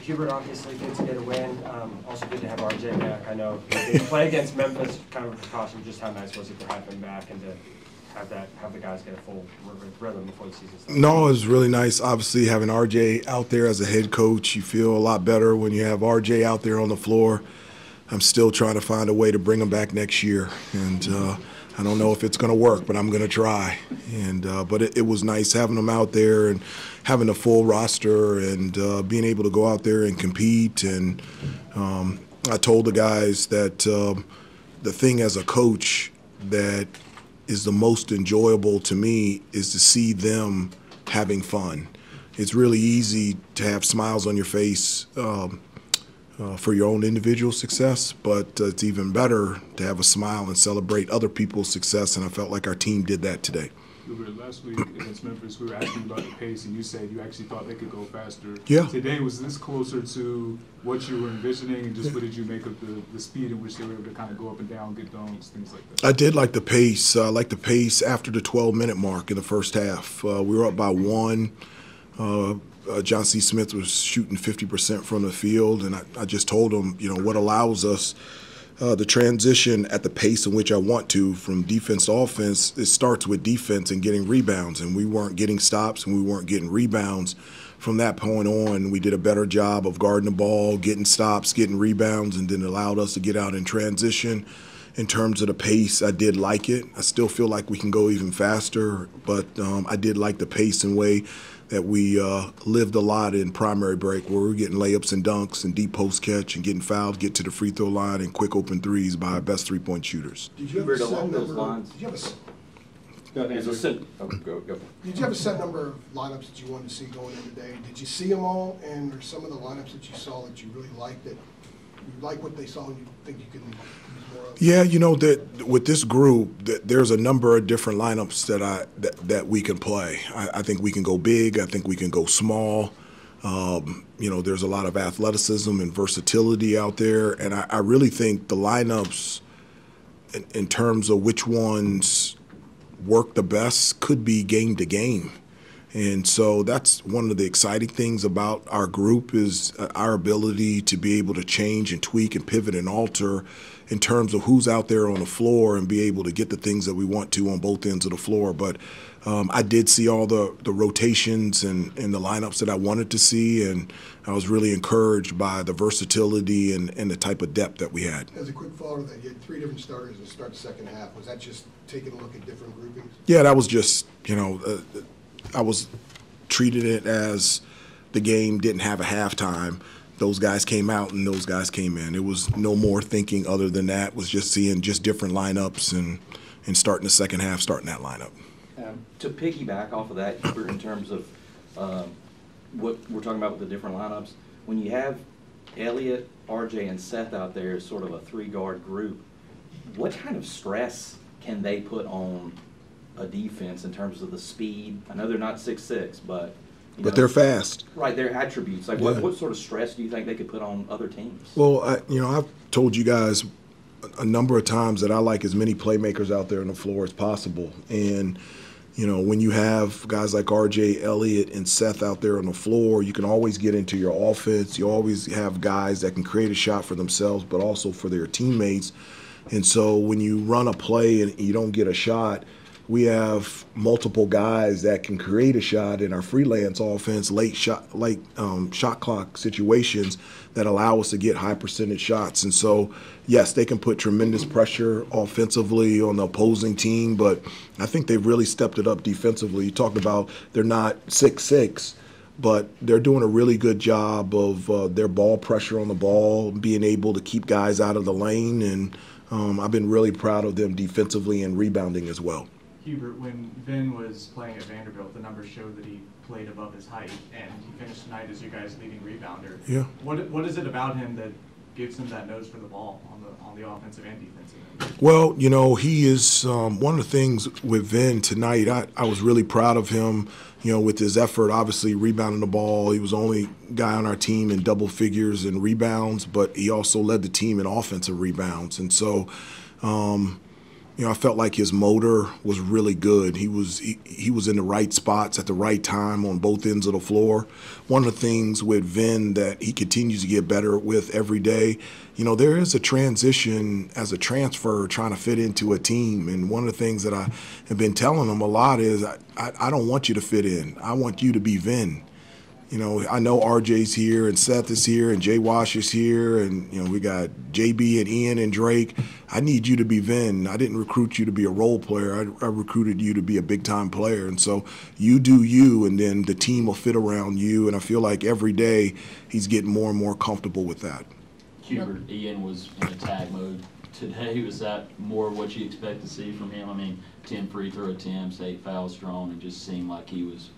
Hubert, obviously good to get a win. Also good to have RJ back. I know the play against Memphis, kind of a precaution. Just how nice was it to have him back and to have the guys get a full rhythm before the season starts? No, it was really nice. Obviously, having RJ out there as a head coach, you feel a lot better when you have RJ out there on the floor. I'm still trying to find a way to bring him back next year, and I don't know if it's going to work, but I'm going to try. And but it was nice having him out there and having a full roster and being able to go out there and compete. And I told the guys that the thing as a coach that is the most enjoyable to me is to see them having fun. It's really easy to have smiles on your face for your own individual success, but it's even better to have a smile and celebrate other people's success, and I felt like our team did that today. Last week against Memphis, we were asking about the pace, and you said you actually thought they could go faster. Yeah. Today, was this closer to what you were envisioning, and just what did you make of the speed in which they were able to kind of go up and down, get dunks, things like that? I did like the pace. I liked the pace after the 12-minute mark in the first half. We were up by one. John C. Smith was shooting 50% from the field, and I just told him, you know, what allows us the transition at the pace in which I want to from defense to offense, it starts with defense and getting rebounds, and we weren't getting stops and we weren't getting rebounds. From that point on, we did a better job of guarding the ball, getting stops, getting rebounds, and then it allowed us to get out in transition. In terms of the pace, I did like it. I still feel like we can go even faster, but I did like the pace and way that we lived a lot in primary break, where we were getting layups and dunks and deep post catch and getting fouled, get to the free throw line, and quick open threes by our best three-point shooters. Did you have a set number? Did you have a set number of lineups that you wanted to see going in today? Did you see them all, and are some of the lineups that you saw that you really liked, that you like what they saw and you think you can use more of? Yeah, you know, that with this group, there's a number of different lineups that we can play. I think we can go big. I think we can go small. You know, there's a lot of athleticism and versatility out there, and I really think the lineups, in terms of which ones work the best, could be game to game. And so that's one of the exciting things about our group is our ability to be able to change and tweak and pivot and alter in terms of who's out there on the floor and be able to get the things that we want to on both ends of the floor. But I did see all the rotations and the lineups that I wanted to see, and I was really encouraged by the versatility and the type of depth that we had. As a quick follow to that, you had three different starters to start the second half. Was that just taking a look at different groupings? Yeah, that was just, you know, I was treating it as the game didn't have a halftime. Those guys came out and those guys came in. It was no more thinking other than that. It was just seeing just different lineups and starting the second half, starting that lineup. To piggyback off of that, Hubert, in terms of what we're talking about with the different lineups, when you have Elliott, RJ, and Seth out there as sort of a three-guard group, what kind of stress can they put on a defense in terms of the speed? I know they're not 6'6", but they're fast. Right, their attributes. Like, yeah. what sort of stress do you think they could put on other teams? Well, I've told you guys a number of times that I like as many playmakers out there on the floor as possible. And, you know, when you have guys like RJ, Elliott, and Seth out there on the floor, you can always get into your offense. You always have guys that can create a shot for themselves, but also for their teammates. And so when you run a play and you don't get a shot, we have multiple guys that can create a shot in our freelance offense, late shot clock situations that allow us to get high percentage shots. And so, yes, they can put tremendous pressure offensively on the opposing team, but I think they've really stepped it up defensively. You talked about they're not 6'6", but they're doing a really good job of their ball pressure on the ball, being able to keep guys out of the lane, and I've been really proud of them defensively and rebounding as well. Hubert, when Vin was playing at Vanderbilt, the numbers showed that he played above his height, and he finished tonight as your guys' leading rebounder. Yeah. What is it about him that gives him that nose for the ball on the offensive and defensive end? Well, you know, he is one of the things with Vin tonight. I was really proud of him, you know, with his effort. Obviously, rebounding the ball. He was the only guy on our team in double figures in rebounds, but he also led the team in offensive rebounds, and so. I felt like his motor was really good. He was in the right spots at the right time on both ends of the floor. One of the things with Vin that he continues to get better with every day, there is a transition as a transfer trying to fit into a team. And one of the things that I have been telling him a lot is I don't want you to fit in. I want you to be Vin. I know RJ's here and Seth is here and Jay Wash is here and, we got JB and Ian and Drake. I need you to be Vin. I didn't recruit you to be a role player. I recruited you to be a big-time player. And so you do you, and then the team will fit around you. And I feel like every day he's getting more and more comfortable with that. Hubert, Ian was in attack mode today. Was that more what you expect to see from him? I mean, 10 free throw attempts, 8 fouls drawn, and just seemed like he was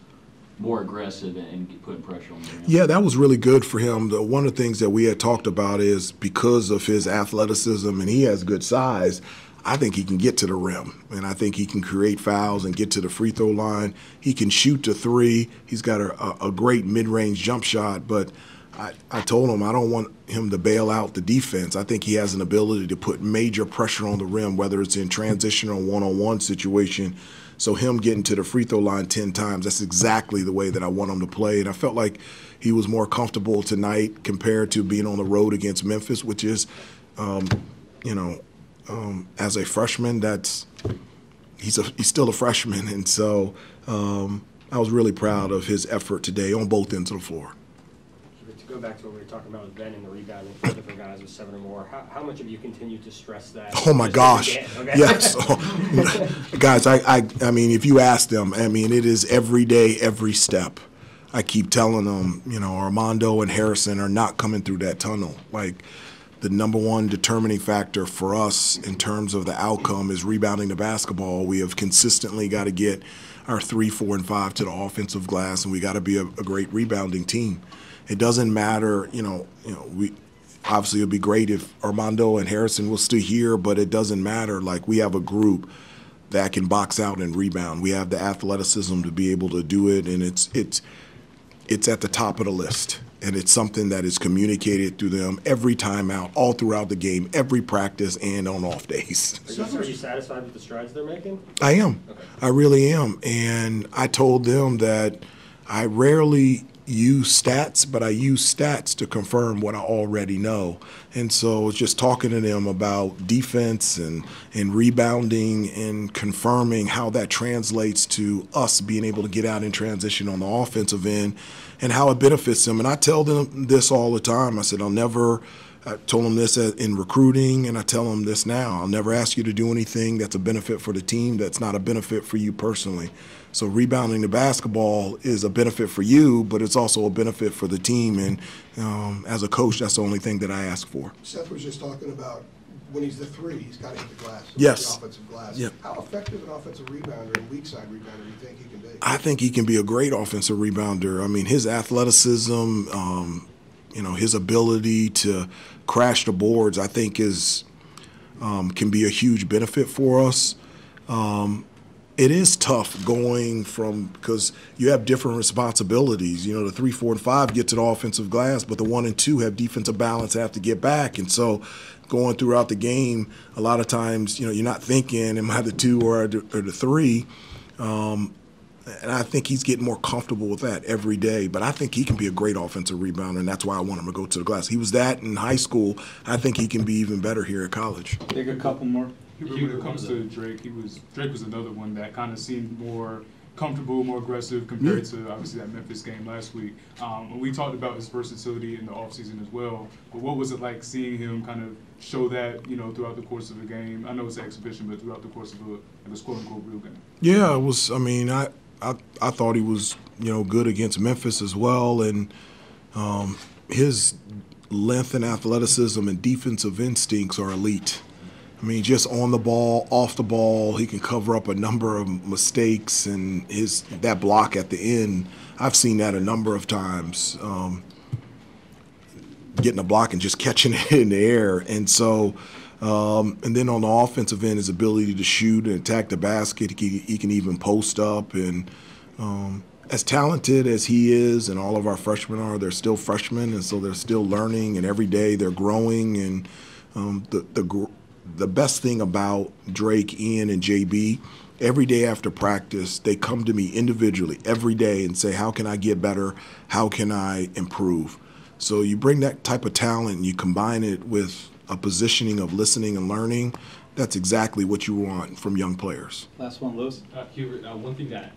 more aggressive and putting pressure on the rim. Yeah, that was really good for him. One of the things that we had talked about is because of his athleticism and he has good size, I think he can get to the rim. And I think he can create fouls and get to the free throw line. He can shoot the three. He's got a great mid-range jump shot. But I told him I don't want him to bail out the defense. I think he has an ability to put major pressure on the rim, whether it's in transition or one-on-one situation. So him getting to the free throw line 10 times, that's exactly the way that I want him to play. And I felt like he was more comfortable tonight compared to being on the road against Memphis, which is, as a freshman, he's still a freshman. And so I was really proud of his effort today on both ends of the floor. To go back to what we were talking about with Ben and the rebounding for different guys with 7 or more, how much have you continued to stress that? Oh my gosh. Okay. Yes. Guys, I mean, if you ask them, I mean, it is every day, every step. I keep telling them, Armando and Harrison are not coming through that tunnel. Like, the number one determining factor for us in terms of the outcome is rebounding the basketball. We have consistently got to get our 3, 4, and 5 to the offensive glass, and we got to be a great rebounding team. It doesn't matter, we obviously it would be great if Armando and Harrison were still here, but it doesn't matter. Like, we have a group that can box out and rebound. We have the athleticism to be able to do it, and it's at the top of the list. And it's something that is communicated through them every time out, all throughout the game, every practice, and on off days. Are you satisfied with the strides they're making? I am. Okay. I really am. And I told them that I rarely use stats, but I use stats to confirm what I already know. And so it's just talking to them about defense and rebounding and confirming how that translates to us being able to get out in transition on the offensive end and how it benefits them. And I tell them this all the time. I said, I told them this in recruiting, and I tell them this now. I'll never ask you to do anything that's a benefit for the team that's not a benefit for you personally. So rebounding the basketball is a benefit for you, but it's also a benefit for the team. And as a coach, that's the only thing that I ask for. Seth was just talking about when he's the 3, he's got to hit the glass. Yes. The offensive glass. Yep. How effective an offensive rebounder and weak side rebounder do you think he can be? I think he can be a great offensive rebounder. I mean, his athleticism, his ability to crash the boards, I think can be a huge benefit for us. It is tough going because you have different responsibilities. The 3, 4, and 5 get to the offensive glass, but the 1 and 2 have defensive balance, have to get back. And so going throughout the game, a lot of times, you're not thinking, am I the 2 or the 3? And I think he's getting more comfortable with that every day. But I think he can be a great offensive rebounder, and that's why I want him to go to the glass. He was that in high school. I think he can be even better here at college. Take a couple more. When it comes to Drake, Drake was another one that kind of seemed more comfortable, more aggressive compared to obviously that Memphis game last week. We talked about his versatility in the offseason as well. But what was it like seeing him kind of show that, throughout the course of a game? I know it's an exhibition, but throughout the course of a quote-unquote real game. Yeah, it was. I mean, I thought he was, good against Memphis as well, and his length and athleticism and defensive instincts are elite. I mean, just on the ball, off the ball, he can cover up a number of mistakes, and that block at the end, I've seen that a number of times, getting a block and just catching it in the air. And so, and then on the offensive end, his ability to shoot and attack the basket, he can even post up. And as talented as he is, and all of our freshmen are, they're still freshmen, and so they're still learning, and every day they're growing. And the best thing about Drake, Ian, and JB, every day after practice, they come to me individually every day and say, how can I get better? How can I improve? So you bring that type of talent and you combine it with a positioning of listening and learning, that's exactly what you want from young players. Last one, Lewis. Hubert, one thing that,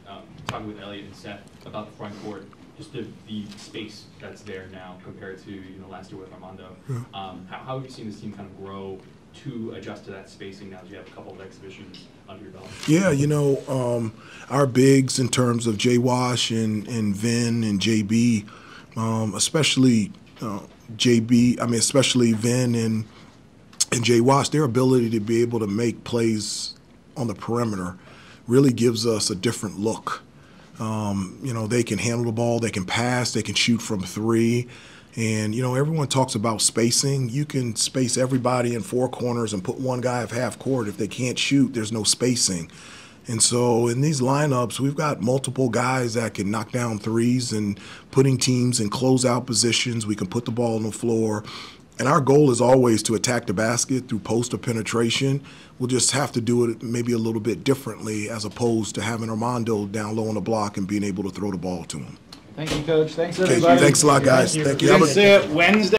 talking with Elliot and Seth about the front court, just the space that's there now compared to last year with Armando. Yeah. How have you seen this team kind of grow to adjust to that spacing now that you have a couple of exhibitions under your belt? Yeah, our bigs in terms of Jay Wash and Vin and JB, especially especially Vin and Jay Wash, their ability to be able to make plays on the perimeter really gives us a different look. They can handle the ball, they can pass, they can shoot from three. And, everyone talks about spacing. You can space everybody in four corners and put one guy at half court. If they can't shoot, there's no spacing. And so in these lineups, we've got multiple guys that can knock down threes and putting teams in closeout positions. We can put the ball on the floor. And our goal is always to attack the basket through post or penetration. We'll just have to do it maybe a little bit differently as opposed to having Armando down low on the block and being able to throw the ball to him. Thank you, Coach. Thanks, Okay, everybody. thanks a lot, guys. Thank you. We're gonna see it Wednesday.